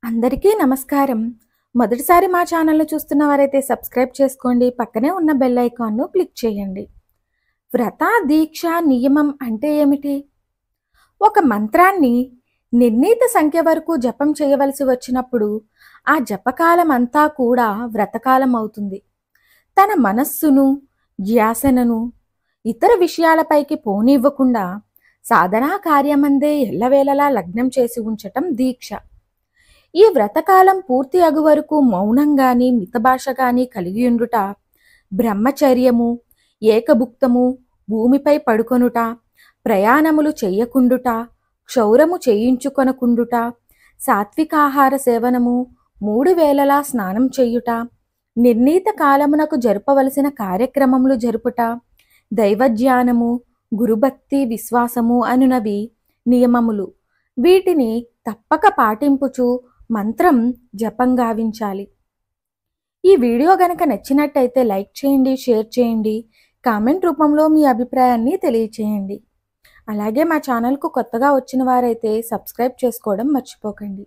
అందరికీ నమస్కారం. మొదటిసారి మా ఛానల్‌ను చూస్తున్నవారైతే సబ్స్క్రైబ్ చేసుకోండి. పక్కనే ఉన్న బెల్ ఐకాన్‌ను క్లిక్ చేయండి. వ్రత, దీక్ష, నియమం అంటే ఏమిటి? ఒక మంత్రాన్ని నిర్ణీత సంఖ్య వరకు జపం చేయవలసి వచ్చినప్పుడు ఆ జపకాలం అంతా కూడా వ్రతకాలం అవుతుంది. తన మనస్సును, ధ్యాసను ఇతర విషయాలపైకి పోనివ్వకుండా సాధనా కార్యమందే ఎల్లవేళలా లగ్నం చేసి ఉంచటం దీక్ష. ఈ వ్రతకాలం పూర్తి అగు వరకు మౌనంగాని మితభాష గాని కలిగియుండుట, బ్రహ్మచర్యము, ఏకభుక్తము, భూమిపై పడుకొనుట, ప్రయాణములు చెయ్యకుండుట, క్షౌరము చేయించుకొనకుండుట, సాత్వికాహార సేవనము, 3 వేళలా స్నానం చెయ్యుట, నిర్ణీత కాలమునకు జరుపవలసిన కార్యక్రమములు జరుపుట, దైవధ్యానము, గురుభక్తి, విశ్వాసము అనునవి నియమములు. వీటిని తప్పక పాటింపుచు మంత్రం జపం గావించాలి. ఈ వీడియో గనక నచ్చినట్టయితే లైక్ చేయండి, షేర్ చేయండి, కామెంట్ రూపంలో మీ అభిప్రాయాన్ని తెలియచేయండి. అలాగే మా ఛానల్కు కొత్తగా వచ్చిన వారైతే సబ్స్క్రైబ్ చేసుకోవడం మర్చిపోకండి.